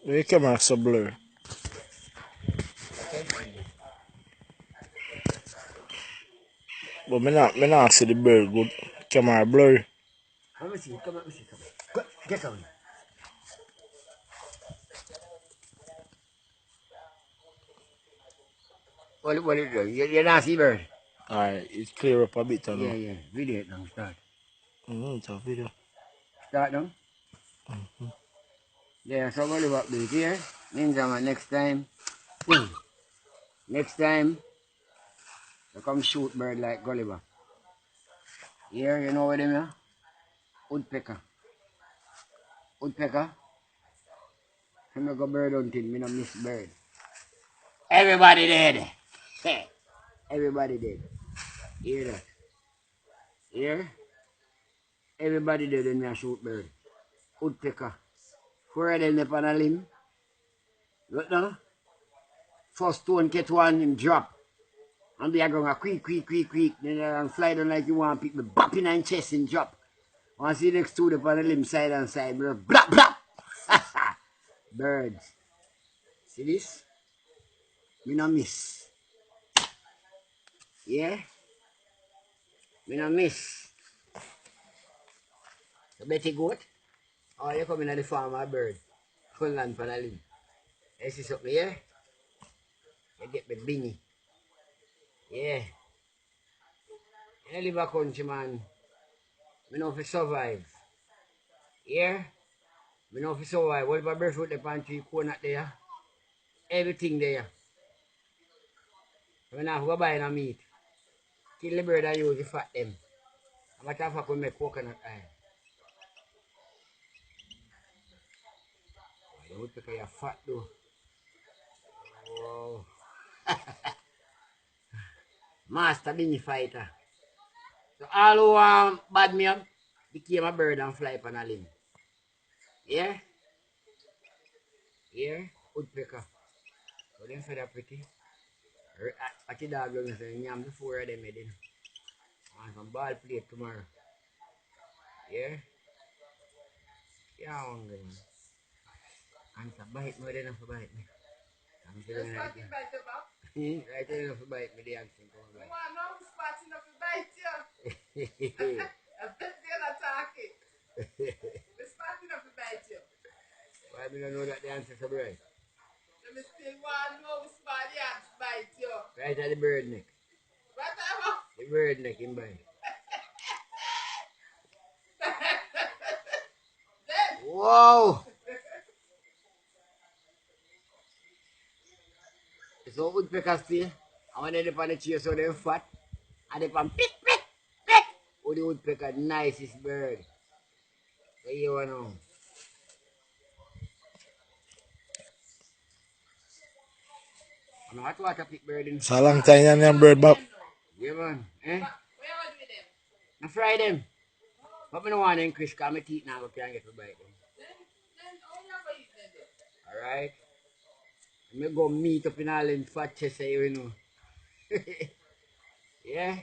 The camera so blur. But me not see the bird good. Camera blurry. Let me see, come on, let me see, come on. Go, get on. What is it? You're not see bird? Alright, it clear up a bit Yeah, now. yeah. Video it now, start. It's a video. Start now. Yeah, so what about this here? Ninja man, next time. Next time, you come shoot bird like Gullybop. Here, you know what I mean? Woodpecker. Woodpecker. I'm not go bird hunting, me not miss bird. Everybody dead. Everybody dead. Hear that? Here? Everybody dead when me a shoot bird. Woodpecker. Four of them up on a limb. Look now. First stone catch one, him drop. And they are going to creak. Then they fly down like you want people bopping and chest and drop. Once the next two up on the limb side and side, bro. Blap, blap. Birds. See this? Me no miss. Yeah? Me no miss. You Betty goat? Oh, you come in at the farm of bird. Full land for the limb. You see something here? You get the bingy. Yeah. You live a country, man. Me know if you survive. Yeah? Me know if you survive. What if a bird fruit the pantry, coconut there? Everything there. When I go buy no meat, kill the bird and use the fat them. I'm going to have to make coconut oil. The woodpecker is fat though. Wow. Master binny fighter. So all who bad me up became a bird and fly upon a limb. Yeah? Yeah? Woodpecker. So them feather pretty. At the dog going to say, yam the four of them heading. And some ball plate tomorrow. Yeah? Yeah, hungry man. And some bite me, they don't bite me. I'm feeling like it. Right, they don't bite me, they don't think I'm bite. One of the spots enough to bite you. I bet they're attacking. The spot enough to bite you. Why do you know that the answer is right? Let me still want to know the spot they have to bite you. Right at the bird neck. Whatever. The bird neck in bite. Then. Wow! So woodpeckers stay. And when they're on the tree, so they're fat. And they're on pick, pick, pick. Oh, the woodpecker, nicest bird. So you want to know. I'm not what a pick bird in. It's a long time you have bird back. Yeah, man. Eh? What you do with them? I fry them. But I don't want them crisp because my teeth now can't get to bite them. Then how you going to eat them? Alright? I'm going to go meat up in all them fat chest, you know. Yeah?